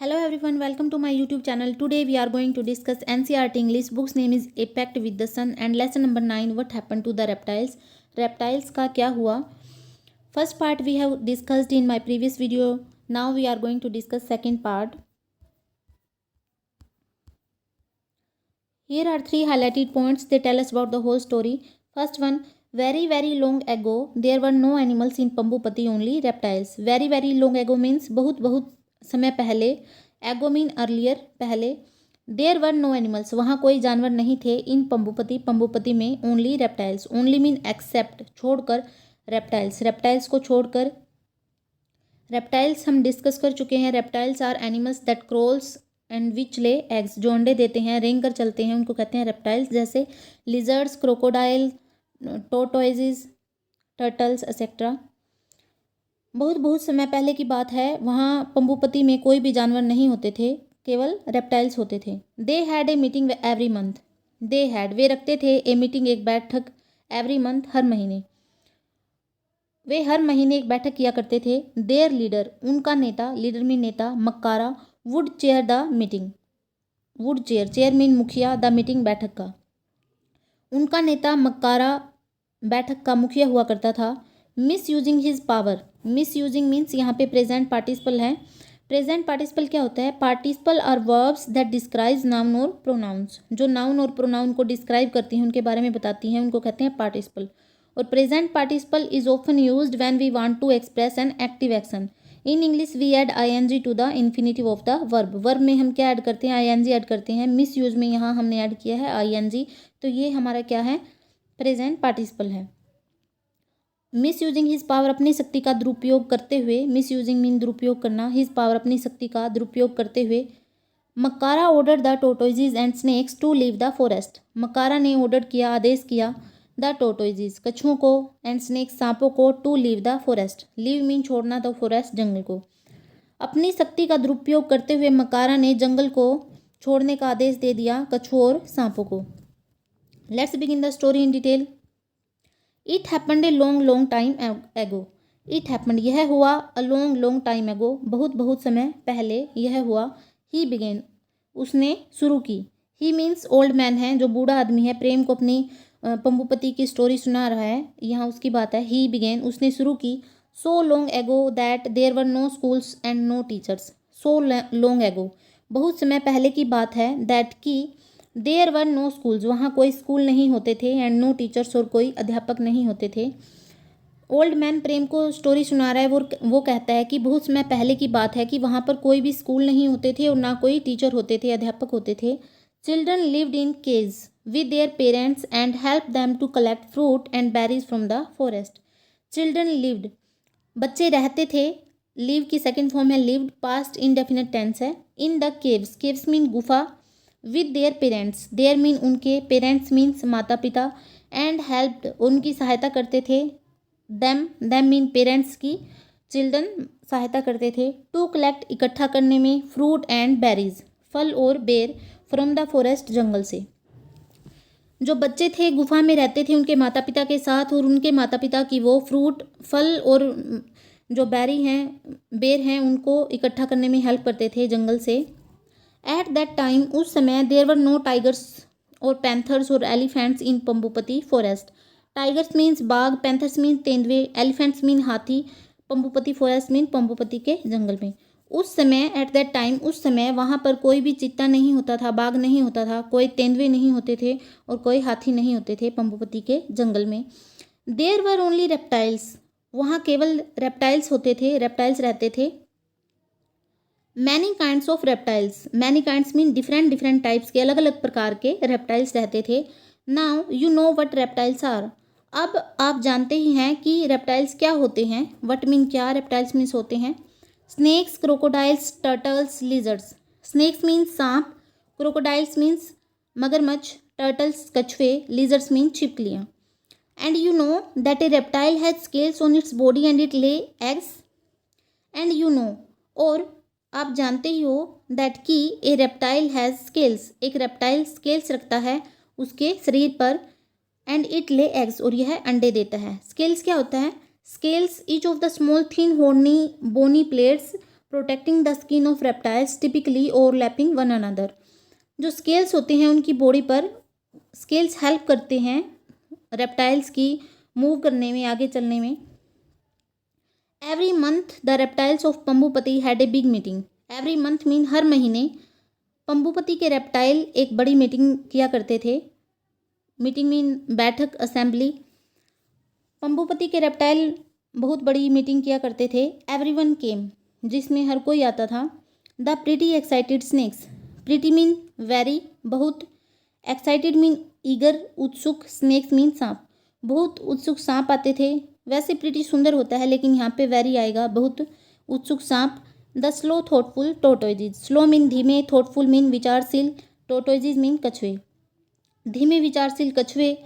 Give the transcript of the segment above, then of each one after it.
Hello everyone, welcome to my YouTube channel. Today we are going to discuss NCERT English. Book's name is A Pact with the Sun and lesson number 9, What happened to the reptiles? Reptiles का क्या हुआ? First part we have discussed in my previous video. Now we are going to discuss second part. Here are three highlighted points. They tell us about the whole story. First one, very long ago there were no animals in Pambupati, only reptiles. Very long ago means बहुत समय पहले. Ago mean earlier, पहले. There were no animals, वहाँ कोई जानवर नहीं थे. In Pambupati में. Only reptiles, only mean except, छोड़कर. रेप्टाइल्स, रेप्टाइल्स को छोड़कर. रेप्टाइल्स हम डिस्कस कर चुके हैं. Reptiles are animals that crawls and which lay eggs, जो अंडे देते हैं, रेंग कर चलते हैं, उनको कहते हैं रेप्टाइल्स. जैसे लिजर्ड्स, क्रोकोडाइल, टोर्टोइजेस, टर्टल्स एक्सेट्रा. बहुत समय पहले की बात है. वहाँ पंबुपति में कोई भी जानवर नहीं होते थे, केवल रेप्टाइल्स होते थे. They had a meeting every month. They had, वे रखते थे. ए मीटिंग, एक बैठक. एवरी मंथ, हर महीने. वे हर महीने एक बैठक किया करते थे. देयर लीडर, उनका नेता. लीडर मीन नेता. Makara would chair the meeting. Would chair, chair mean मुखिया. द मीटिंग, बैठक का. उनका नेता मक्कारा बैठक का मुखिया हुआ करता था. Misusing his power. Misusing means यहाँ पे प्रेजेंट पार्टिसिपल है. प्रेजेंट पार्टिसिपल क्या होता है? Participle are verbs that describes noun और प्रोनाउंस. जो नाउन और प्रोनाउन को डिस्क्राइब करती हैं, उनके बारे में बताती हैं, उनको कहते हैं पार्टिसिपल. और present participle is often used when we want to express an active action. In English we add ING to the infinitive of the verb. Verb में हम क्या ऐड करते हैं? आईएनजी ऐड करते हैं. मिस यूज में यहाँ हमने ऐड किया है आईएनजी. तो ये हमारा क्या है? प्रेजेंट पार्टिसिपल है. मिस यूजिंग हिज पावर, अपनी शक्ति का दुरुपयोग करते हुए. मिस यूजिंग मीन दुरुपयोग करना. हिज पावर, अपनी शक्ति का दुरुपयोग करते हुए. Makara order the tortoises and snakes to leave the forest. Makara ने ऑर्डर किया, आदेश किया. द टोटोइजेस, कछुओं को. एंड स्नेक्स, सांपों को. To leave the forest, leave mean छोड़ना, द फॉरेस्ट, जंगल को. अपनी शक्ति का दुरुपयोग करते हुए मक्कारा ने जंगल को छोड़ने का आदेश दे दिया, कछुओं और सांपों को. Let's begin the story in detail. It happened a long time एगो. इट हैपन्ड, यह हुआ. अ लॉन्ग टाइम एगो, बहुत समय पहले यह हुआ. ही बिगेन, उसने शुरू की. ही मीन्स ओल्ड मैन है, जो बूढ़ा आदमी है. प्रेम को अपनी पंबुपति की स्टोरी सुना रहा है, यहाँ उसकी बात है. ही बिगेन, उसने शुरू की. So long ago that there were no schools and no teachers. So long ago, बहुत समय पहले की बात है. दैट की, देयर वर नो स्कूल्स, वहाँ कोई स्कूल नहीं होते थे. एंड नो टीचर्स, और कोई अध्यापक नहीं होते थे. ओल्ड मैन प्रेम को स्टोरी सुना रहा है. वो कहता है कि बहुत समय पहले की बात है कि वहाँ पर कोई भी स्कूल नहीं होते थे और ना कोई टीचर होते थे, अध्यापक होते थे. Children lived in caves with their parents and help them to collect fruit and berries from the forest. Children lived, बच्चे रहते थे. लिव की सेकेंड फॉर्म है लिव्ड, पास्ट इंडेफिनिट टेंस है. In the caves, caves mean गुफा. With their parents, their mean उनके. Parents means माता पिता. एंड हेल्प्ड, उनकी सहायता करते थे. देम मीन पेरेंट्स की. चिल्ड्रन सहायता करते थे. टू कलेक्ट, इकट्ठा करने में. फ्रूट एंड बेरीज, फल और बेर. फ्रॉम द फॉरेस्ट, जंगल से. जो बच्चे थे गुफा में रहते थे उनके माता पिता के साथ, और उनके माता पिता की वो फ्रूट, फल और जो बेरी हैं, बेर हैं, उनको इकट्ठा करने में हेल्प करते थे जंगल से. एट दैट टाइम, उस समय. देयर वर नो टाइगर्स और पैंथर्स और एलिफेंट्स इन पंबुपति फॉरेस्ट. टाइगर्स मीन्स बाघ, पैंथर्स मीन तेंदुए, एलिफेंट्स मीन हाथी. पंबुपति फॉरेस्ट मीन पंबुपति के जंगल में. उस समय, एट दैट टाइम, उस समय वहाँ पर कोई भी चीता नहीं होता था, बाघ नहीं होता था, कोई तेंदुए नहीं होते थे और कोई हाथी नहीं होते थे पंबुपति के जंगल में. देयर वर ओनली रेप्टाइल्स, वहाँ केवल रेप्टाइल्स होते थे, रेप्टाइल्स रहते थे. Many kinds of reptiles, many kinds mean different types के, अलग अलग प्रकार के रेप्टाइल्स रहते थे. Now you know what reptiles are, अब आप जानते ही हैं कि रेप्टाइल्स क्या होते हैं. वट मीन क्या, रेप्टाइल्स मीन्स होते हैं. Snakes, crocodiles, turtles, lizards. Snakes means सांप. क्रोकोडाइल्स मीन्स मगरमच्छ. टर्टल्स, कछुए. लिजर्ड्स मीन छिपकलियाँ. And you know that a reptile has scales on its body and it lay eggs. And you know, और आप जानते ही हो. दैट की, ए रेप्टाइल हैज़ स्केल्स, एक रेप्टाइल स्केल्स रखता है उसके शरीर पर. एंड इट ले एग्स, और यह अंडे देता है. स्केल्स क्या होता है? Scales, each of the small thin horny bony plates protecting the skin of reptiles typically overlapping one another. जो स्केल्स होते हैं उनकी बॉडी पर, स्केल्स हेल्प करते हैं रेप्टाइल्स की मूव करने में, आगे चलने में। Every month the reptiles of Pambupati had a big meeting. Every month mean हर महीने पंबुपति के रेप्टाइल एक बड़ी मीटिंग किया करते थे। मीटिंग मीन बैठक, असेंबली। पंबुपति के रेप्टाइल बहुत बड़ी मीटिंग किया करते थे। एवरीवन केम, जिसमें हर कोई आता था। The pretty excited snakes. Pretty mean very, बहुत। एक्साइटेड मीन ईगर, उत्सुक। स्नेक्स मीन सांप। बहुत उत्सुक सांप आते थे। वैसे प्रीटी सुंदर होता है, लेकिन यहाँ पे वेरी आएगा, बहुत उत्सुक सांप। The slow thoughtful tortoises. Slow mean धीमे, थॉटफुल मीन विचारशील, टोटोइजिज मीन कछुए। धीमे विचारशील कछुए।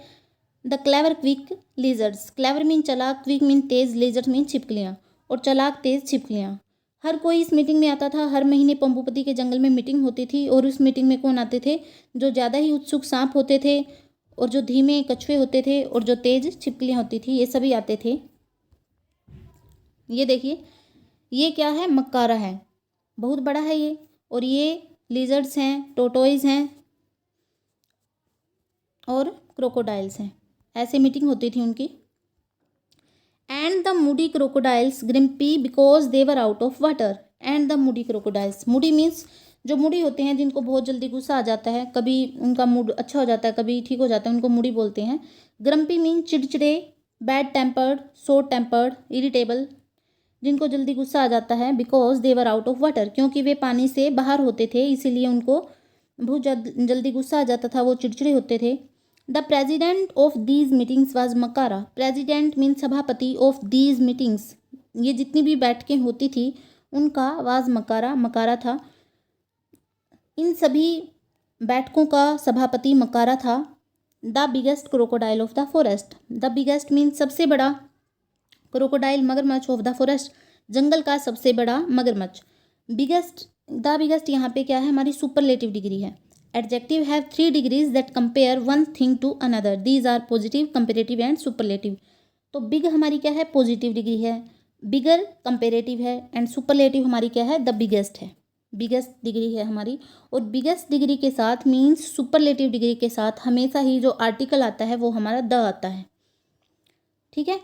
The clever quick lizards. Clever mean चालाक, क्विक मीन तेज, लिजर्ड मीन छिपकलियाँ, और चालाक तेज छिपकलियाँ। हर कोई इस मीटिंग में आता था। हर महीने पंबुपति के जंगल में मीटिंग होती थी, और उस मीटिंग में कौन आते थे? जो ज़्यादा ही उत्सुक सांप होते थे, और जो धीमे कछुए होते थे, और जो तेज छिपकलियाँ होती थी, ये सभी आते थे। ये देखिए, ये क्या है? मक्कारा है, बहुत बड़ा है ये। और ये लिजर्ड्स हैं, टोटोइज हैं, और क्रोकोडाइल्स हैं। ऐसे मीटिंग होती थी उनकी। And the moody crocodiles grumpy because they were out of water. And the moody crocodiles. Moody means जो मूडी होते हैं, जिनको बहुत जल्दी गुस्सा आ जाता है, कभी उनका मूड अच्छा हो जाता है, कभी ठीक हो जाता है, उनको मूडी बोलते हैं। ग्रम्पी मीन चिड़चिड़े, bad tempered, short tempered, irritable, जिनको जल्दी गुस्सा आ जाता है। Because they were out of water, क्योंकि वे पानी से बाहर होते थे, इसीलिए उनको बहुत जल्दी गुस्सा आ जाता था, वो चिड़चिड़े होते थे। The president of these meetings was Makara. President mean सभापति, ऑफ दीज मीटिंग्स, ये जितनी भी बैठकें होती थी उनका, वाज मकारा, मकारा था। इन सभी बैठकों का सभापति मकारा था। The biggest crocodile of the forest. The biggest mean सबसे बड़ा, क्रोकोडाइल मगरमच्छ, ऑफ द फॉरेस्ट जंगल का सबसे बड़ा मगरमच्छ। बिगेस्ट, द बिगेस्ट यहाँ पे क्या है? हमारी सुपरलेटिव डिग्री है। Adjective have 3 degrees that compare one thing to another. These are positive, comparative and superlative. तो बिग हमारी क्या है? पॉजिटिव डिग्री है। बिगर कंपेरेटिव है, एंड सुपरलेटिव हमारी क्या है? द बिगेस्ट है, बिगेस्ट डिग्री है हमारी। और बिगेस्ट डिग्री के साथ मीन्स सुपरलेटिव डिग्री के साथ हमेशा ही जो आर्टिकल आता है वो हमारा द आता है। ठीक है।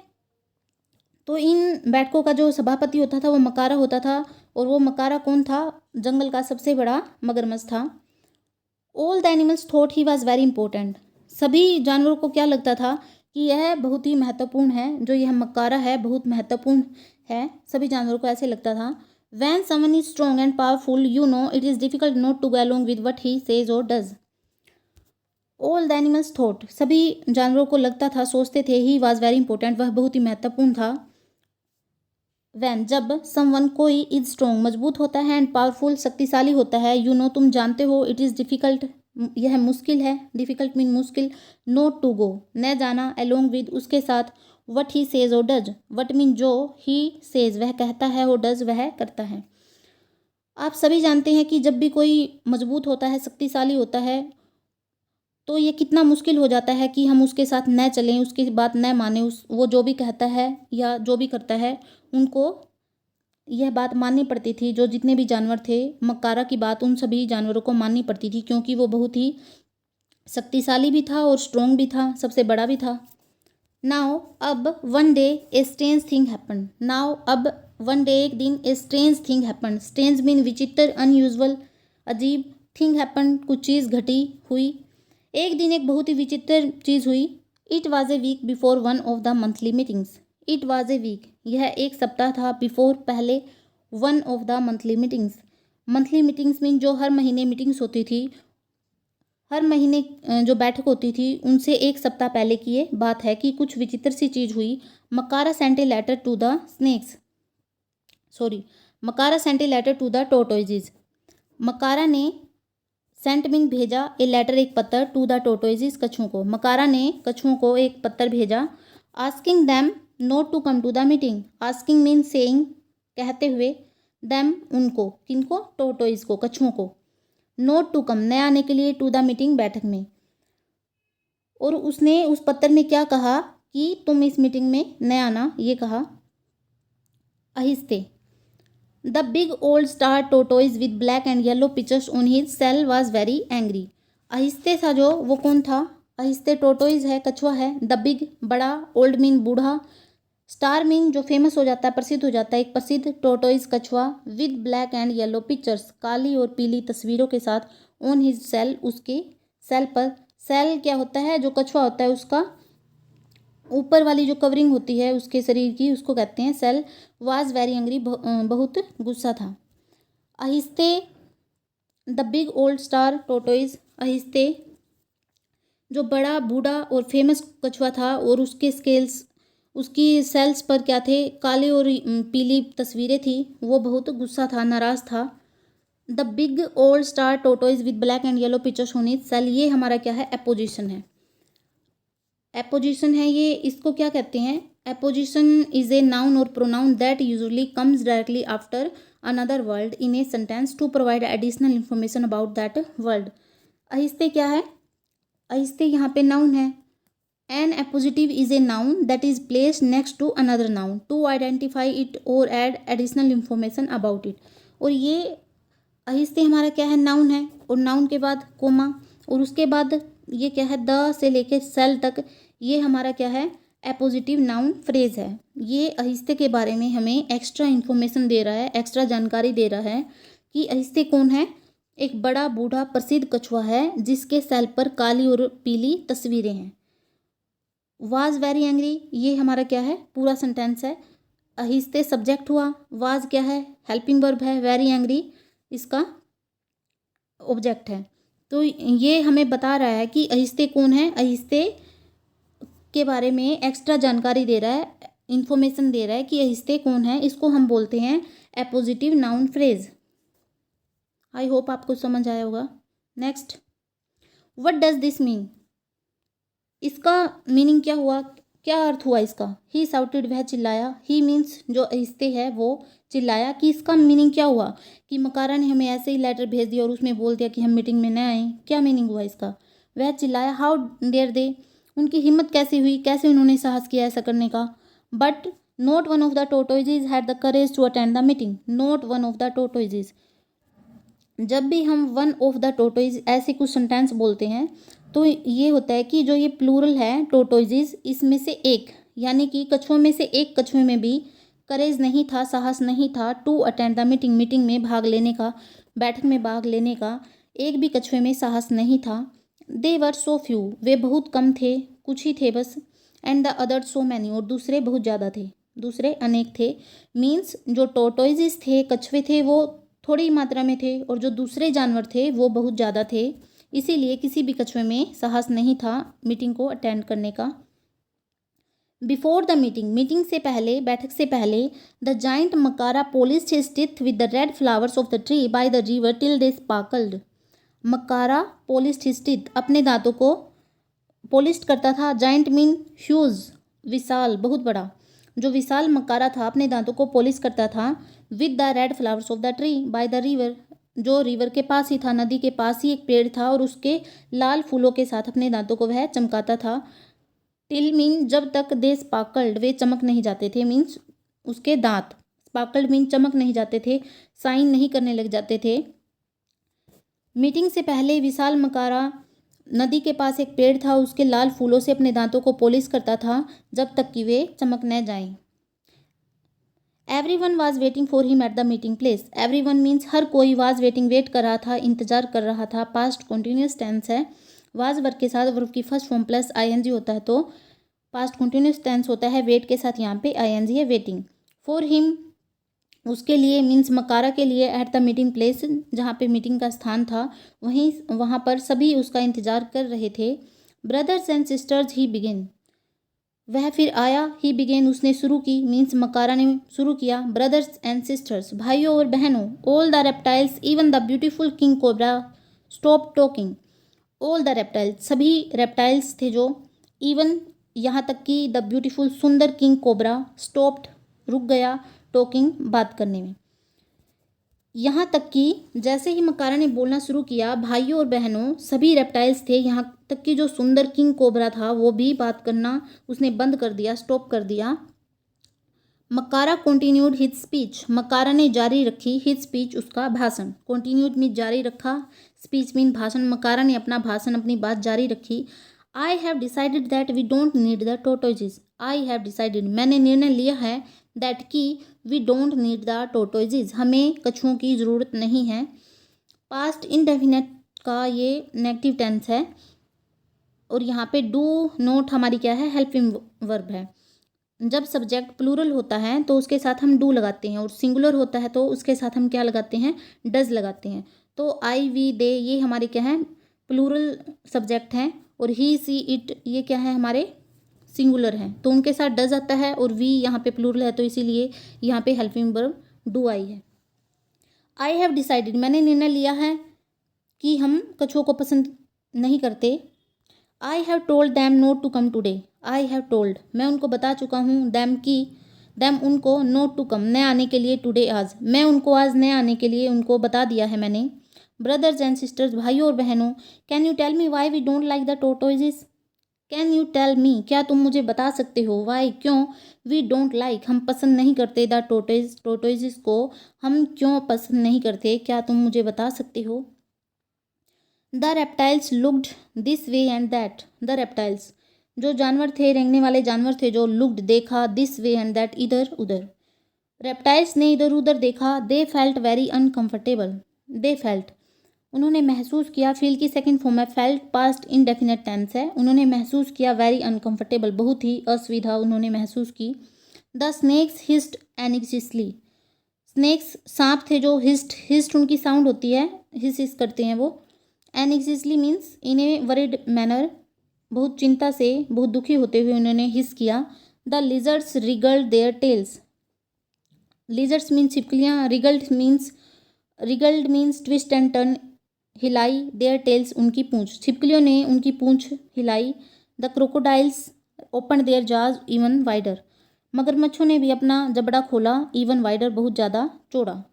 तो इन बैठकों का जो सभापति होता था वो मकारा होता था, और वो मकारा कौन था? जंगल का सबसे बड़ा मगरमच्छ था। All the animals thought he was very important. सभी जानवरों को क्या लगता था? कि यह बहुत ही महत्वपूर्ण है, जो यह मकारा है बहुत महत्वपूर्ण है। सभी जानवरों को ऐसे लगता था। When someone is strong and powerful, you know it is difficult not to go along with what he says or does. All the animals thought, सभी जानवरों को लगता था, सोचते थे, ही वॉज वेरी इंपॉर्टेंट, वह बहुत ही महत्वपूर्ण था। वैन, जब, समवन कोई, इज स्ट्रॉन्ग मजबूत होता है, एंड पावरफुल शक्तिशाली होता है, यू नो तुम जानते हो, इट इज़ डिफ़िकल्ट यह मुश्किल है, डिफ़िकल्ट मीन मुश्किल, नोट टू गो न जाना, अलोंग विद उसके साथ, what he says or does, what mean जो, ही सेज वह कहता है, और डज वह करता है। आप सभी जानते हैं कि जब भी कोई मजबूत होता है, शक्तिशाली होता है, तो ये कितना मुश्किल हो जाता है कि हम उसके साथ न चलें, उसकी बात न माने, उस वो जो भी कहता है या जो भी करता है उनको यह बात माननी पड़ती थी। जो जितने भी जानवर थे, मक्कारा की बात उन सभी जानवरों को माननी पड़ती थी, क्योंकि वो बहुत ही शक्तिशाली भी था और स्ट्रॉन्ग भी था, सबसे बड़ा भी था। नाउ अब one day a strange thing happen. Now अब वन डे एक दिन a strange thing happen. Strange mean विचित्र, अनयूजुअल, अजीब। थिंग हैपन कुछ चीज़ घटी, हुई। एक दिन एक बहुत ही विचित्र चीज़ हुई। It was a week before one of the monthly meetings. It was a week, यह एक सप्ताह था, बिफोर पहले, one of the monthly meetings. Monthly meetings mean जो हर महीने मीटिंग्स होती थी, हर महीने जो बैठक होती थी, उनसे एक सप्ताह पहले की ये बात है कि कुछ विचित्र सी चीज़ हुई। Makara sent a letter to the snakes, sorry, Makara sent a letter to the tortoises. Makara ने, सेंट मीन भेजा, ए लेटर एक पत्र, टू द टोटोइजिज कछुओं को। मकारा ने कछुओं को एक पत्र भेजा। Asking them not to come to the meeting. Asking mean saying, कहते हुए, दैम उनको, किनको? टोटोइज को, कछुओं को। नोट टू कम, न आने के लिए, टू द मीटिंग बैठक में। और उसने उस पत्र में क्या कहा कि तुम इस मीटिंग में न आना, ये कहा आहिस्ते। The big old star tortoise with black and yellow pictures on his shell was very angry. आहिस्ते था जो, वो कौन था? आहिस्ते टोटोइज है, कछुआ है। द बिग बड़ा, ओल्ड मीन बूढ़ा, स्टार मीन जो फेमस हो जाता है, प्रसिद्ध हो जाता है, एक प्रसिद्ध टोटोइज कछुआ, with black and yellow pictures काली और पीली तस्वीरों के साथ, ऑन हिज सेल उसके सेल पर। सेल क्या होता है? जो कछुआ होता है उसका ऊपर वाली जो कवरिंग होती है उसके शरीर की, उसको कहते हैं सेल। वाज वेरी एंग्री, बहुत गुस्सा था। आहिस्ते the big old star tortoise, आहिस्ते जो बड़ा बूढ़ा और फेमस कछुआ था और उसके स्केल्स, उसकी सेल्स पर क्या थे? काले और पीली तस्वीरें थी। वो बहुत गुस्सा था, नाराज था। The big old star tortoise with black and yellow pictures on it shell, ये हमारा क्या है? एपोजिशन है। एपोजिशन है ये, इसको क्या कहते हैं? एपोजिशन इज ए नाउन और pronoun that usually comes directly after another word in a sentence to provide additional information about that word. आहिस्ते क्या है? आहिस्ते यहाँ पे नाउन है। An appositive is a noun that is placed next to another noun to identify it or add additional information about it. और ये आहिस्ते हमारा क्या है? नाउन है, और नाउन के बाद कोमा, और उसके बाद ये क्या है? द से लेके सेल तक, ये हमारा क्या है? एपोजिटिव नाउन फ्रेज है। ये आहिस्ते के बारे में हमें एक्स्ट्रा इन्फॉर्मेशन दे रहा है, एक्स्ट्रा जानकारी दे रहा है कि आहिस्ते कौन है? एक बड़ा बूढ़ा प्रसिद्ध कछुआ है जिसके सेल पर काली और पीली तस्वीरें हैं। वाज वेरी एंग्री, ये हमारा क्या है? पूरा सेंटेंस है। आहिस्ते सब्जेक्ट हुआ, वाज क्या है? हेल्पिंग वर्ब है, वेरी एंग्री इसका ऑब्जेक्ट है। तो ये हमें बता रहा है कि आहिस्ते कौन है? आहिस्ते के बारे में एक्स्ट्रा जानकारी दे रहा है, इंफॉर्मेशन दे रहा है कि आहिस्ते कौन है। इसको हम बोलते हैं एपोजिटिव नाउन फ्रेज। आई होप आपको समझ आया होगा। Next, what does this mean? इसका मीनिंग क्या हुआ? क्या अर्थ हुआ इसका? ही साउटेड, वह चिल्लाया। ही मीन्स जो आहिस्ते है वो चिल्लाया। कि इसका मीनिंग क्या हुआ? कि मकारा ने हमें ऐसे ही लेटर भेज दिया और उसमें बोल दिया कि हम मीटिंग में न आए। क्या मीनिंग हुआ इसका? वह चिल्लाया। हाउ डेयर दे, उनकी हिम्मत कैसे हुई, कैसे उन्होंने साहस किया ऐसा करने का। But not one of the tortoises had the courage to attend the meeting. Not one of the tortoises, जब भी हम वन ऑफ द टोटोइज ऐसे कुछ सेंटेंस बोलते हैं तो ये होता है कि जो ये प्लूरल है टोटोइजेज, इसमें से एक, यानी कि कछुओं में से एक कछुए में भी करेज नहीं था, साहस नहीं था to attend the meeting, meeting में भाग लेने का, बैठक में भाग लेने का एक भी कछुए में साहस नहीं था। दे वर सो फ्यू, वे बहुत कम थे, कुछ ही थे बस। And the other so many, और दूसरे बहुत ज़्यादा थे, दूसरे अनेक थे। मीन्स जो टोटोइजेस थे, कछुए थे, वो थोड़ी मात्रा में थे और जो दूसरे जानवर थे वो बहुत ज़्यादा थे। इसीलिए किसी भी कछुए में साहस नहीं था मीटिंग को अटेंड करने का। बिफोर द मीटिंग, मीटिंग से पहले, बैठक से पहले, the giant Makara polished his teeth with the red flowers of the tree by the river till they sparkled. Makara polished his teeth, अपने दांतों को पॉलिश्ड करता था। जाइंट मीन ह्यूज, विशाल, बहुत बड़ा। जो विशाल मकारा था अपने दांतों को पॉलिश करता था। With the red flowers of the tree by the river, जो रिवर के पास ही था, नदी के पास ही एक पेड़ था और उसके लाल फूलों के साथ अपने दांतों को वह चमकाता था। टिल मीन जब तक, दे स्पार्कल्ड, वे चमक नहीं जाते थे, मीन्स उसके दांत, स्पार्कल्ड मीन चमक नहीं जाते थे, साइन नहीं करने लग जाते थे। मीटिंग से पहले विशाल मकारा नदी के पास एक पेड़ था, उसके लाल फूलों से अपने दांतों को पॉलिश करता था जब तक कि वे चमक न जाएं। Everyone was waiting for him at the meeting place. Everyone means हर कोई, वाज वेटिंग वेट कर रहा था, इंतजार कर रहा था। पास्ट कॉन्टिन्यूस टेंस है। वाज वर्ब के साथ वर्ब की फर्स्ट फॉर्म प्लस आईएनजी होता है तो पास्ट कॉन्टिन्यूस टेंस होता है। वेट के साथ यहाँ पे आईएनजी है, वेटिंग। फॉर हिम, उसके लिए, मीन्स मकारा के लिए। एट द मीटिंग प्लेस, जहाँ पे मीटिंग का स्थान था, वहाँ पर सभी उसका इंतजार कर रहे थे। Brothers and sisters, he begin, वह फिर आया। ही बिगेन, उसने शुरू की, मीन्स मकारा ने शुरू किया। ब्रदर्स एंड सिस्टर्स, भाइयों और बहनों। All the reptiles, even the beautiful king cobra stop talking. All the reptiles, सभी रेप्टाइल्स थे जो, इवन यहाँ तक कि द ब्यूटीफुल, सुंदर किंग कोबरा, स्टॉप्ड, रुक गया, टॉकिंग, बात करने में। यहाँ तक कि जैसे ही मकारा ने बोलना शुरू किया, भाइयों और बहनों, सभी रेप्टाइल्स थे, यहाँ तक कि जो सुंदर किंग कोबरा था वो भी बात करना उसने बंद कर दिया, स्टॉप कर दिया। मकारा कंटिन्यूड हिज स्पीच, मकारा ने जारी रखी हिज स्पीच, उसका भाषण। कंटिन्यूड मीन जारी रखा, स्पीच मीन भाषण। मकारा ने अपना भाषण, अपनी बात जारी रखी। I have decided that we don't need the tortoises, I have decided, मैंने निर्णय लिया है, दैट कि we don't need the tortoises, हमें कछुओं की ज़रूरत नहीं है। पास्ट इंडेफिनिट का ये नेगेटिव टेंस है और यहाँ पे डू नोट हमारी क्या है, हेल्पिंग वर्ब है। जब सब्जेक्ट प्लूरल होता है तो उसके साथ हम डू लगाते हैं और सिंगुलर होता है तो उसके साथ हम क्या लगाते हैं, डज लगाते हैं। तो आई वी दे ये हमारे क्या हैं, प्लूरल सब्जेक्ट हैं और ही सी इट ये क्या है, हमारे सिंगुलर हैं, तो उनके साथ डज आता है और वी यहाँ पे प्लूरल है तो इसीलिए यहाँ पे हेल्पिंग वर्ब डू आई है। आई हैव डिसाइडेड, मैंने निर्णय लिया है कि हम कछुओं को पसंद नहीं करते। I have told them not to come today, I have told, मैं उनको बता चुका हूँ, दैम की, दैम उनको, नोट टू कम न आने के लिए, टुडे आज, मैं उनको आज न आने के लिए उनको बता दिया है मैंने। ब्रदर्स एंड सिस्टर्स, भाइयों और बहनों, can you tell me why we don't like the tortoises, can you tell me, क्या तुम मुझे बता सकते हो, वाई क्यों, वी डोंट लाइक हम पसंद नहीं करते, द टोटोइजेस को हम क्यों पसंद नहीं करते, क्या तुम मुझे बता सकते हो। The reptiles looked this way and that, the reptiles जो जानवर थे, रेंगने वाले जानवर थे जो, लुक्ड देखा, दिस वे एंड दैट इधर उधर, रेप्टाइल्स ने इधर उधर देखा। They felt very uncomfortable, they felt उन्होंने महसूस किया, फील की सेकंड फॉर्म है, फेल्ट पास्ट इंडेफिनिट टेंस है, उन्होंने महसूस किया, वेरी अनकंफर्टेबल बहुत ही असुविधा उन्होंने महसूस की। द स्नेक्स हिस्ड एनेक्सियसली, स्नेक्स सांप थे जो, हिस्ट हिस्ट उनकी साउंड होती है, हिस करते हैं वो। Anxiously means in a worried manner, बहुत चिंता से, बहुत दुखी होते हुए उन्होंने हिस किया। The lizards wriggled their tails, lizards means छिपकलियाँ, wriggled means twist and turn, हिलाई, देयर टेल्स उनकी पूंछ, छिपकलियों ने उनकी पूंछ हिलाई। The crocodiles open their jaws even wider, मगरमच्छों ने भी अपना जबड़ा खोला, इवन वाइडर बहुत ज़्यादा चौड़ा।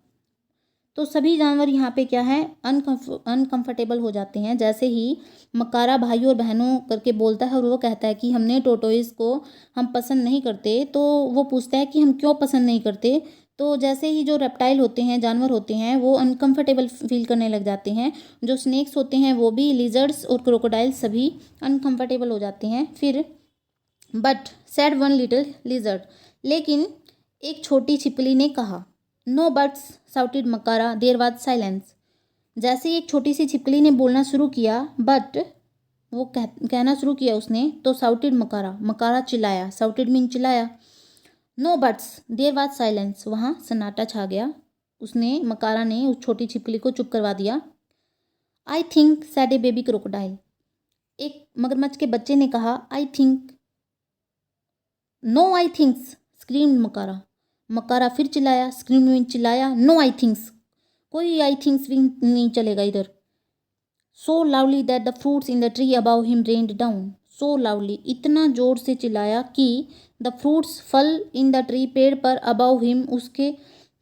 तो सभी जानवर यहाँ पे क्या है, अनकंफर्टेबल हो जाते हैं। जैसे ही मकारा भाइयों और बहनों करके बोलता है और वो कहता है कि हमने टोटोइस को हम पसंद नहीं करते, तो वो पूछता है कि हम क्यों पसंद नहीं करते। तो जैसे ही जो रेप्टाइल होते हैं, जानवर होते हैं, वो अनकंफर्टेबल फील करने लग जाते हैं। जो स्नेक्स होते हैं वो भी, लिजर्ड्स और क्रोकोडाइल्स सभी अनकंफर्टेबल हो जाते हैं। फिर but said one little lizard, लेकिन एक छोटी छिपकली ने कहा। No buts shouted Makara, there was silence, जैसे ही एक छोटी सी छिपकली ने बोलना शुरू किया, बट वो कहना शुरू किया उसने, तो साउटेड मकारा, मकारा चिल्लाया, साउटेड मीन चिल्लाया। No but there was silence, वहाँ सन्नाटा छा गया, उसने, मकारा ने उस छोटी छिपकली को चुप करवा दिया। I think said a baby crocodile, एक मगरमच्छ के बच्चे ने कहा। I think, no I thinks screamed Makara, Makara फिर चिल्लाया, स्क्रीम में चिल्लाया, नो आई थिंक्स, कोई आई थिंक्स भी नहीं चलेगा इधर। So loudly that the fruits in the tree above him rained down, so loudly इतना जोर से चिल्लाया कि द फ्रूट्स फल इन द ट्री पेड़ पर, अबाउ हिम उसके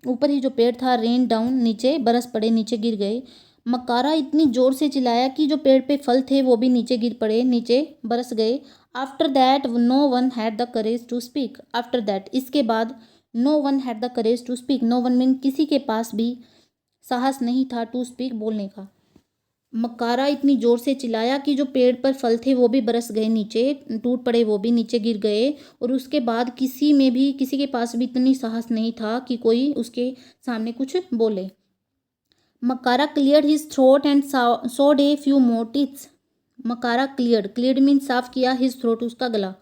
ऊपर ही जो पेड़ था, रेन डाउन नीचे बरस पड़े, नीचे गिर गए। मकारा इतनी जोर से चिल्लाया कि जो पेड़ पे फल थे वो भी नीचे गिर पड़े, नीचे बरस गए। After that no one had the courage to speak, after that इसके बाद, no one had the courage to speak, no one mean किसी के पास भी साहस नहीं था, टू स्पीक बोलने का। मकारा इतनी जोर से चिल्लाया कि जो पेड़ पर फल थे वो भी बरस गए नीचे, टूट पड़े, वो भी नीचे गिर गए। और उसके बाद किसी के पास भी इतनी साहस नहीं था कि कोई उसके सामने कुछ बोले। Makara cleared his throat and showed a few more teeths, Makara cleared mean साफ किया, हिज थ्रोट उसका गला,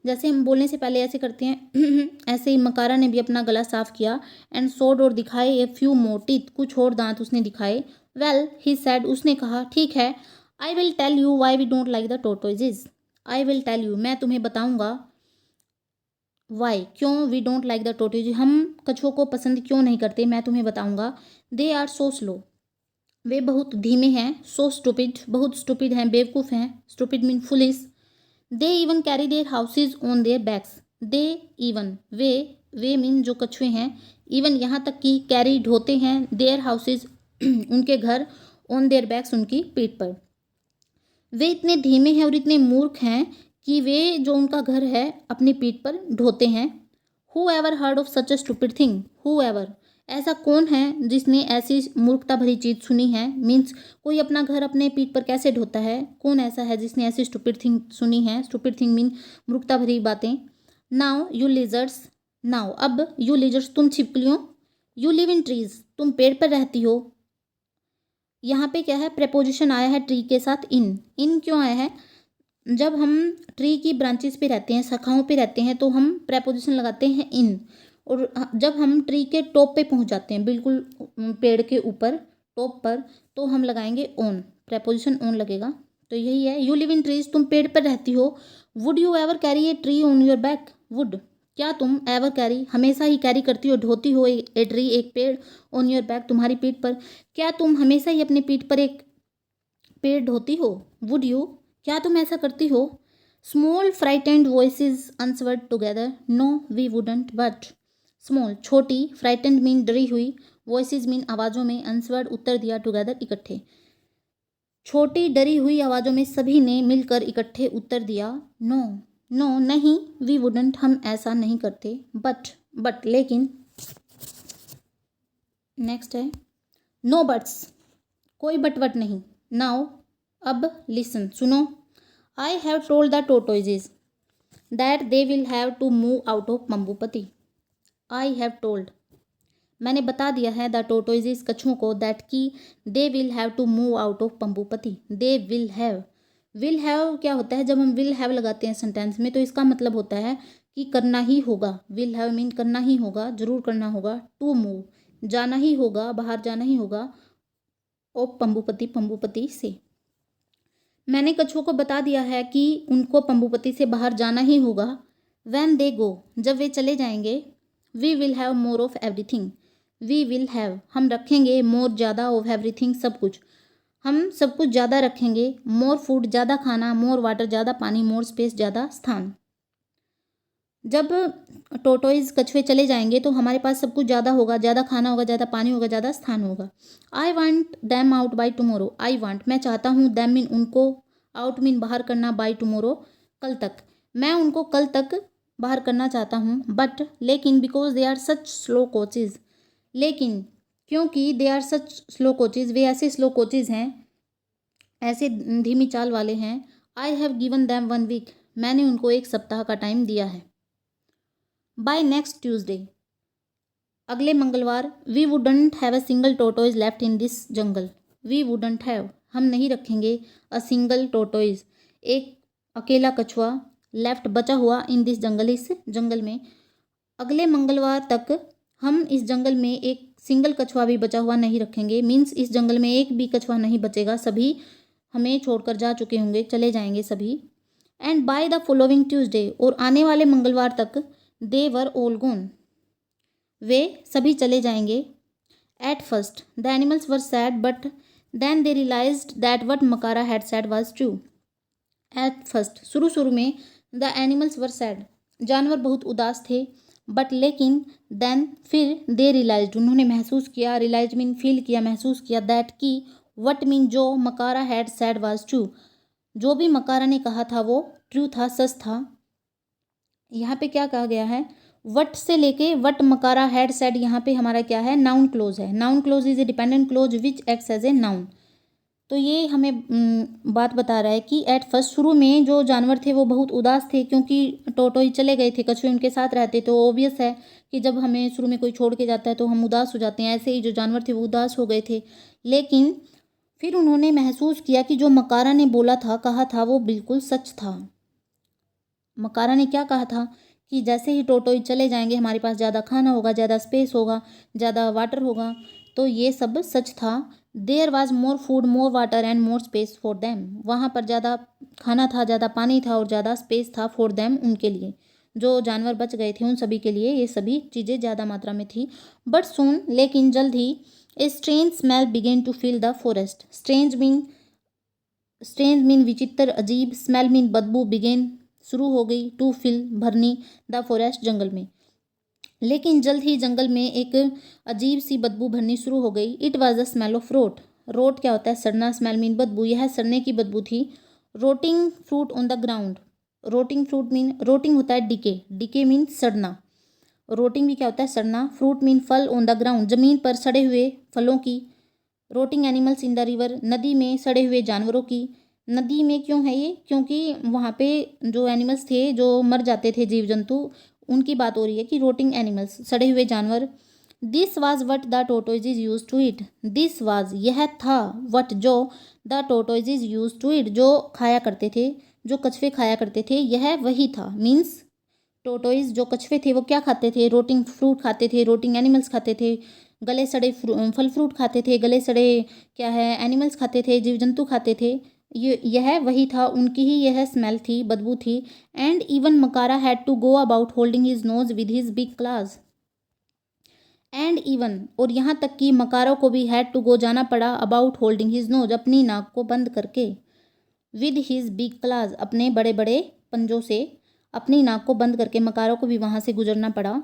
जैसे हम बोलने से पहले ऐसे करते हैं ऐसे ही मकारा ने भी अपना गला साफ किया। एंड सोड और दिखाए, ए फ्यू मोर टीथ कुछ और दांत उसने दिखाए। वेल ही सैड उसने कहा, ठीक है। I will tell you why we don't like the tortoises, I will tell you मैं तुम्हें बताऊंगा, वाई क्यों, we don't like the tortoises हम कछुओं को पसंद क्यों नहीं करते, मैं तुम्हें बताऊंगा। दे आर सो स्लो, वे बहुत धीमे हैं। सो स्टूपिड बहुत स्टूपिड हैं, बेवकूफ़ हैं, stupid mean foolish. They even carry their houses on their backs, they even वे मीन जो कछुए हैं, इवन यहाँ तक कि कैरी ढोते हैं, देयर हाउसेज उनके घर, ऑन देयर बैक्स उनकी पीठ पर। वे इतने धीमे हैं और इतने मूर्ख हैं कि वे जो उनका घर है अपनी पीठ पर ढोते हैं। Who ever heard of such a stupid thing, who ever, ऐसा कौन है जिसने ऐसी मूर्खता भरी चीज़ सुनी है, मीन्स कोई अपना घर अपने पीठ पर कैसे ढोता है, कौन ऐसा है जिसने ऐसी स्टूपिड थिंग सुनी है, स्टूपिड थिंग मीन मूर्खता भरी बातें। नाउ यू लिजर्ड्स, नाउ अब यू लिजर्ड्स तुम छिपकलियों, यू लिव इन ट्रीज तुम पेड़ पर रहती हो। यहाँ पे क्या है, प्रेपोजिशन आया है ट्री के साथ इन, इन क्यों आया है, जब हम ट्री की ब्रांचेस पे रहते हैं, शाखाओं पे रहते हैं, तो हम प्रेपोजिशन लगाते हैं इन, और जब हम ट्री के टॉप पे पहुंच जाते हैं, बिल्कुल पेड़ के ऊपर टॉप पर, तो हम लगाएंगे ऑन, प्रेपोजिशन ऑन लगेगा। तो यही है, यू लिव इन ट्रीज तुम पेड़ पर रहती हो। Would you ever carry a tree on your back, would क्या तुम एवर कैरी हमेशा ही कैरी करती हो, ढोती हो ए ट्री एक पेड़, ऑन योर बैक तुम्हारी पीठ पर, क्या तुम हमेशा ही अपनी पीठ पर एक पेड़ ढोती हो, वुड यू क्या तुम ऐसा करती हो। Small frightened voices answered together, no we wouldn't but, small छोटी, फ्राइटेंड मीन डरी हुई, वॉइसेस मीन आवाज़ों में, आंसर्ड उत्तर दिया, टुगेदर इकट्ठे, छोटी डरी हुई आवाज़ों में सभी ने मिलकर इकट्ठे उत्तर दिया, नो नो नहीं, वी वुडंट हम ऐसा नहीं करते, बट लेकिन, नेक्स्ट है नो बट्स, कोई बट नहीं, नाउ अब लिसन सुनो, I have told the tortoises that they will have to move out of Pambupati, I have told मैंने बता दिया है, द टोटोइजेज कछुओं को, दैट की they will have to move out of Pambupati, they will have क्या होता है, जब हम विल हैव लगाते हैं सेंटेंस में तो इसका मतलब होता है कि करना ही होगा, विल हैव मीन करना ही होगा, जरूर करना होगा, टू मूव जाना ही होगा, बाहर जाना ही होगा, ऑफ पंबुपति पंबुपति से, मैंने कछुओं को बता दिया है कि उनको पंबुपति से बाहर जाना ही होगा। व्हेन दे गो जब वे चले जाएंगे, we will have more of everything, we will have हम रखेंगे, मोर ज़्यादा, ऑफ एवरीथिंग सब कुछ, हम सब कुछ ज़्यादा रखेंगे, मोर फूड ज़्यादा खाना, मोर वाटर ज़्यादा पानी, मोर स्पेस ज़्यादा स्थान। जब टोटोइज कछुए चले जाएंगे तो हमारे पास सब कुछ ज़्यादा होगा, ज़्यादा खाना होगा, ज़्यादा पानी होगा, ज़्यादा स्थान होगा। I want them out by tomorrow, I want मैं चाहता हूँ, दैम मीन उनको, आउट मीन बाहर करना, बाई टमोरो कल तक, मैं उनको कल तक बाहर करना चाहता हूँ, बट लेकिन, because they are such slow coaches, लेकिन क्योंकि they are such slow coaches वे ऐसे स्लो कोचेज हैं, ऐसे धीमी चाल वाले हैं, I have given them 1 week मैंने उनको 1 सप्ताह का टाइम दिया है। बाय नेक्स्ट ट्यूसडे अगले मंगलवार, we wouldn't have a single tortoise left in this jungle, we wouldn't have हम नहीं रखेंगे, अ सिंगल टोटोइज एक अकेला कछुआ, लेफ्ट बचा हुआ, इन दिस जंगल इस जंगल में, अगले मंगलवार तक हम इस जंगल में एक सिंगल कछुआ भी बचा हुआ नहीं रखेंगे, मीन्स इस जंगल में एक भी कछुआ नहीं बचेगा, सभी हमें छोड़कर जा चुके होंगे, चले जाएंगे सभी। And by the following Tuesday और आने वाले मंगलवार तक, दे वर ऑल गोन वे सभी चले जाएंगे। At first the animals were sad but then they realized that what Makara had said was true, at first शुरू में, द एनिमल्स वर सैड जानवर बहुत उदास थे, बट लेकिन, देन फिर, दे रियलाइज्ड उन्होंने महसूस किया, रियलाइज मीन फील किया, महसूस किया, दैट की, वट मीन जो, मकारा हैड सैड वाज ट्रू जो भी मकारा ने कहा था वो ट्रू था, सच था। यहाँ पे क्या कहा गया है, वट से लेके वट मकारा हैड सेड, यहाँ पे हमारा क्या है, नाउन क्लोज है, noun clause is a dependent clause which acts as a noun, तो ये हमें बात बता रहा है कि एट फर्स्ट शुरू में जो जानवर थे वो बहुत उदास थे, क्योंकि टोटोई चले गए थे, कछुए उनके साथ रहते, तो ऑब्वियस है कि जब हमें शुरू में कोई छोड़ के जाता है तो हम उदास हो जाते हैं, ऐसे ही जो जानवर थे वो उदास हो गए थे, लेकिन फिर उन्होंने महसूस किया कि जो मकारा ने बोला था, कहा था, वो बिल्कुल सच था। मकारा ने क्या कहा था कि जैसे ही टोटोई चले जाएंगे हमारे पास ज़्यादा खाना होगा, ज़्यादा स्पेस होगा, ज़्यादा वाटर होगा, तो ये सब सच था। There was more food, more water and more space for them, वहाँ पर ज़्यादा खाना था, ज़्यादा पानी था और ज़्यादा स्पेस था, फॉर देम उनके लिए, जो जानवर बच गए थे उन सभी के लिए ये सभी चीज़ें ज़्यादा मात्रा में थी। बट सून लेकिन जल्द ही, a strange smell began to fill the forest, strange mean विचित्र, अजीब, स्मेल मीन बदबू, बिगेन शुरू हो गई, टू फिल भरनी, द फॉरेस्ट जंगल में, लेकिन जल्द ही जंगल में एक अजीब सी बदबू भरनी शुरू हो गई। It was the smell of rot, rot क्या होता है, सड़ना, स्मेल मीन बदबू, यह सड़ने की बदबू थी। Rotting fruit on the ground, rotting fruit mean, rotting होता है डिके, डिके मीन सड़ना, रोटिंग भी क्या होता है, सड़ना। फ्रूट मीन फल, ऑन द ग्राउंड, ज़मीन पर सड़े हुए फलों की। रोटिंग एनिमल्स इन द रिवर, नदी में सड़े हुए जानवरों की। नदी में क्यों है ये, क्योंकि वहाँ पे जो एनिमल्स थे जो मर जाते थे, जीव जंतु, उनकी बात हो रही है कि रोटिंग एनिमल्स, सड़े हुए जानवर। This was what the tortoise is use to it. This was, यह था, वट, जो, the tortoise is use to it, जो खाया करते थे, जो कछुए खाया करते थे, यह वही था। मीन्स टोटोइज जो कछुए थे वो क्या खाते थे, रोटिंग फ्रूट खाते थे, रोटिंग एनिमल्स खाते थे, गले सड़े फल फ्रूट खाते थे, गले सड़े क्या है एनिमल्स खाते थे, जीव जंतु खाते थे। यह वही था, उनकी ही यह स्मेल थी, बदबू थी। And even Makara had to go about holding his nose with his big claws. And even, और यहाँ तक कि मकारों को भी हैड टू गो, जाना पड़ा, अबाउट होल्डिंग हिज नोज, अपनी नाक को बंद करके, विद हिज बिग क्लास, अपने बड़े बड़े पंजों से, अपनी नाक को बंद करके मकारों को भी वहाँ से गुजरना पड़ा।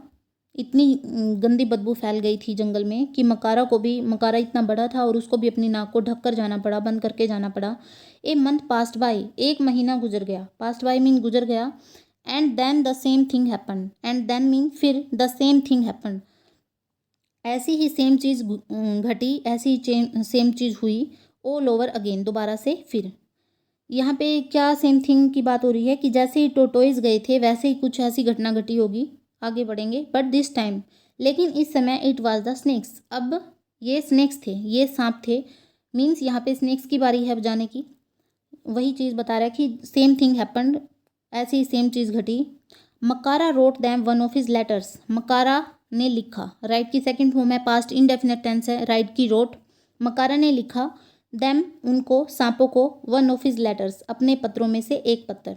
इतनी गंदी बदबू फैल गई थी जंगल में कि मकारा को भी, मकारा इतना बड़ा था और उसको भी अपनी नाक को ढक कर जाना पड़ा, बंद करके जाना पड़ा। ए मंथ पास्ट बाय, एक महीना गुजर गया, पास्ट बाय मीन गुजर गया। And then the same thing happen, and then mean फिर, द सेम थिंग हैपन, ऐसी ही सेम चीज़ घटी, ऐसी ही सेम चीज़ हुई, ऑल ओवर अगेन, दोबारा से फिर। यहाँ पे क्या सेम थिंग की बात हो रही है कि जैसे ही टोटोइज गए थे वैसे ही कुछ ऐसी घटना घटी होगी। आगे बढ़ेंगे, बट दिस टाइम, लेकिन इस समय, इट वाज द स्नेक्स, अब ये स्नेक्स थे, ये सांप थे। मीन्स यहाँ पे स्नेक्स की बारी है अब जाने की। वही चीज़ बता रहा है कि सेम थिंग हैपन्ड, ऐसी ही सेम चीज़ घटी। Makara wrote them one of his letters, Makara ने लिखा, राइट की सेकंड फॉर्म है, पास्ट इंडेफिनिट टेंस है, राइट की रोट, मकारा ने लिखा, देम उनको, सांपों को, वन ऑफ हिज लेटर्स, अपने पत्रों में से एक पत्र।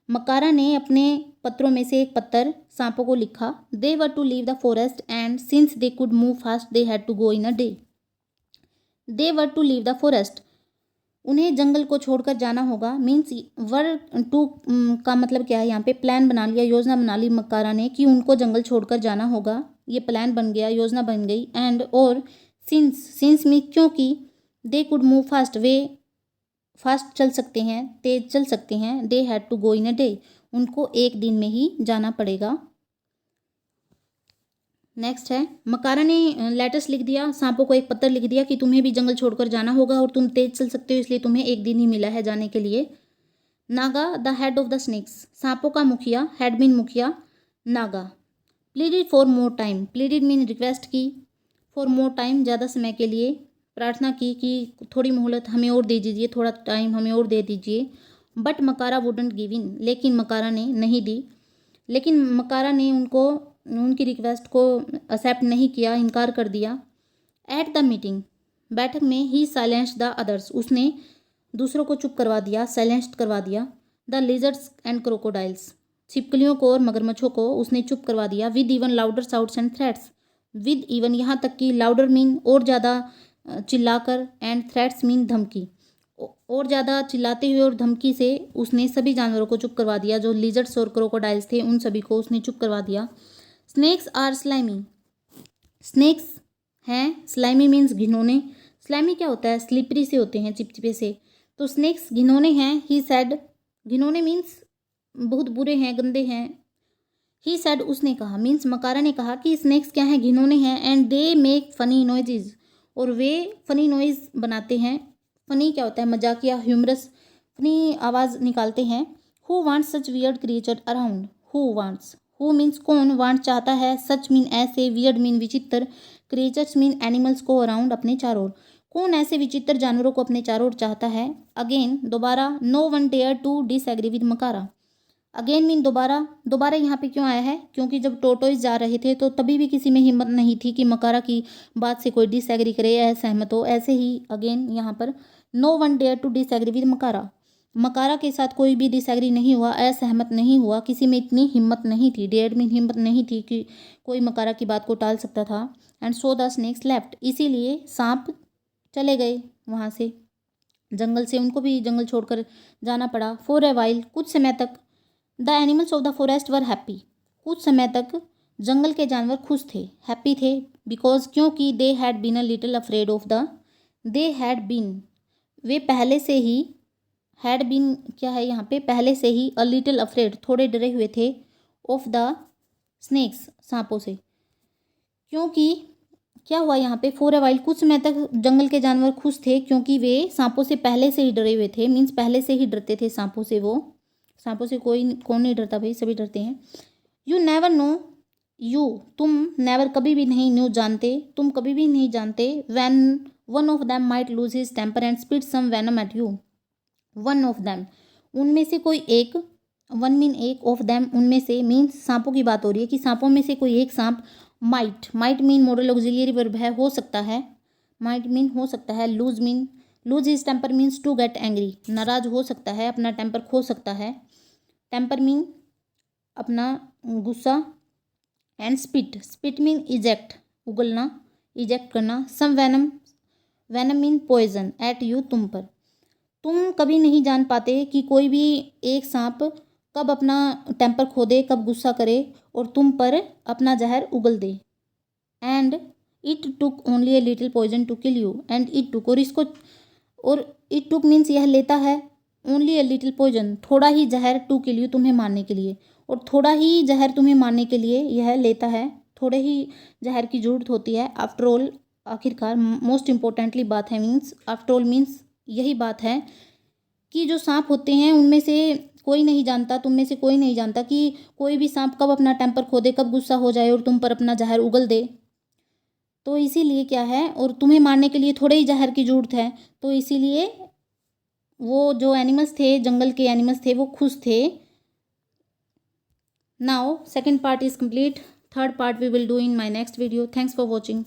मकारा ने अपने पत्रों में से एक पत्र सांपों को लिखा। They were to leave the forest and since they could move fast they had to go in a day. They were to leave the forest, उन्हें जंगल को छोड़कर जाना होगा। मीन्स वर टू का मतलब क्या है, यहाँ पे प्लान बना लिया, योजना बना ली मकारा ने कि उनको जंगल छोड़कर जाना होगा। ये प्लान बन गया, योजना बन गई। एंड और सिंस, सिंस में क्योंकि, दे कुड मूव फास्ट, वे फास्ट चल सकते हैं, तेज चल सकते हैं। They had to go in a day, उनको एक दिन में ही जाना पड़ेगा। नेक्स्ट है, मकारा ने लेटर्स लिख दिया, सांपों को एक पत्र लिख दिया कि तुम्हें भी जंगल छोड़कर जाना होगा और तुम तेज चल सकते हो, इसलिए तुम्हें एक दिन ही मिला है जाने के लिए। Naga the head of the snakes, सांपों का मुखिया, हेड मीन मुखिया, Naga. Pleaded for more time, pleaded mean request की, फॉर मोर टाइम, ज़्यादा समय के लिए, प्रार्थना की कि थोड़ी मोहलत हमें और दे दीजिए, थोड़ा टाइम हमें और दे दीजिए। बट मकारा वुडंट गिव इन, लेकिन मकारा ने नहीं दी, लेकिन मकारा ने उनको, उनकी रिक्वेस्ट को एक्सेप्ट नहीं किया, इनकार कर दिया। एट द मीटिंग, बैठक में, ही साइलेंस्ड द अदर्स, उसने दूसरों को चुप करवा दिया, साइलेंस्ड करवा दिया। द लिजर्ड्स एंड क्रोकोडाइल्स, छिपकलियों को और मगरमच्छों को उसने चुप करवा दिया। With even louder shouts and threats, with even यहाँ तक कि, लाउडर मीन और ज़्यादा चिल्लाकर, एंड थ्रेट्स मीन धमकी, और ज़्यादा चिल्लाते हुए और धमकी से उसने सभी जानवरों को चुप करवा दिया। जो लिजर्ड्स और क्रोकोडाइल्स थे उन सभी को उसने चुप करवा दिया। स्नेक्स आर स्लाइमी, स्नेक्स हैं स्लाइमी मीन्स घिनौने। स्लाइमी क्या होता है, स्लिपरी से होते हैं, चिपचिपे से, तो स्नेक्स घिनौने हैं। ही सैड, घिनौने मीन्स बहुत बुरे हैं, गंदे हैं। ही सैड, उसने कहा, मीन्स मकारा ने कहा कि स्नेक्स क्या हैं, घिनौने हैं। And they make funny noises, और वे फनी नॉइज बनाते हैं। फनी क्या होता है, मजाकिया, ह्यूमरस, फनी आवाज़ निकालते हैं। Who wants such weird creature around, who wants, who means कौन, वांट चाहता है, सच मीन ऐसे, वियर्ड मीन विचित्र, क्रिएचर्स मीन एनिमल्स को, अराउंड अपने चारों ओर। कौन ऐसे विचित्र जानवरों को अपने चारों ओर चाहता है। अगेन, दोबारा, no one dare to disagree with Makara. Again mean दोबारा, दोबारा यहाँ पे क्यों आया है, क्योंकि जब टोटोइज जा रहे थे तो तभी भी किसी में हिम्मत नहीं थी कि मकारा की बात से कोई डिसएग्री करे या असहमत हो। ऐसे ही अगेन यहाँ पर, no one dare to disagree with Makara, Makara के साथ कोई भी डिसएग्री नहीं हुआ, असहमत नहीं हुआ, किसी में इतनी हिम्मत नहीं थी, डेयर मीन हिम्मत नहीं थी कि कोई मकारा की बात को टाल सकता था। And so the snakes left, इसीलिए सांप चले गए वहाँ से, जंगल से, उनको भी जंगल छोड़कर जाना पड़ा। फॉर ए वाइल, कुछ समय तक। The animals of the forest were happy, कुछ समय तक जंगल के जानवर खुश थे, हैप्पी थे। बिकॉज, क्योंकि, they had been a little afraid of the, they had been, वे पहले से ही, हैड बीन क्या है यहाँ पे, पहले से ही, अ लिटिल अफ्रेड, थोड़े डरे हुए थे, ऑफ द स्नेक्स, सांपों से। क्योंकि क्या हुआ यहाँ पे, फॉर अ वाइल, कुछ समय तक जंगल के जानवर खुश थे क्योंकि वे सांपों से पहले से ही डरे हुए थे, मीन्स पहले से ही डरते थे सांपों से। वो सांपों से कौन नहीं डरता भाई, सभी डरते हैं। यू नेवर नो, यू तुम, नेवर कभी भी नहीं, न्यू जानते, तुम कभी भी नहीं जानते, when one of them might lose his temper and spit some venom at you. One of them, उनमें से कोई एक, वन मीन एक, ऑफ देम उनमें से, मीन्स सांपों की बात हो रही है कि सांपों में से कोई एक सांप, might mean modal auxiliary verb है, हो सकता है, माइट मीन हो सकता है, lose his temper means to get angry, नाराज हो सकता है, अपना टेम्पर खो सकता है, टेम्पर मीन अपना गुस्सा, एंड स्पिट मीन इजेक्ट, उगलना, इजेक्ट करना, some venom mean poison, at you तुम पर। तुम कभी नहीं जान पाते कि कोई भी एक सांप कब अपना टेम्पर खो दे, कब गुस्सा करे और तुम पर अपना जहर उगल दे। And it took only a little poison to kill you, and it took, और इट टुक मीन्स यह लेता है, ओनली ए लिटिल पॉइजन, थोड़ा ही जहर, टू किल यू तुम्हें मारने के लिए, और थोड़ा ही जहर तुम्हें मारने के लिए यह लेता है, थोड़े ही जहर की जरूरत होती है। आफ्टर ऑल, आखिरकार, मोस्ट इम्पोर्टेंटली बात है, मीन्स आफ्टर ऑल मीन्स यही बात है कि जो सांप होते हैं उनमें से कोई नहीं जानता, तुम में से कोई नहीं जानता कि कोई भी सांप कब अपना टेम्पर खो दे, कब गुस्सा हो जाए और तुम पर अपना जहर उगल दे। तो इसीलिए क्या है, और तुम्हें मारने के लिए थोड़े ही जहर की जरूरत है, तो इसीलिए वो जो एनिमल्स थे, जंगल के एनिमल्स थे, वो खुश थे। Now second part is complete, third part we will do in my next video. Thanks for watching.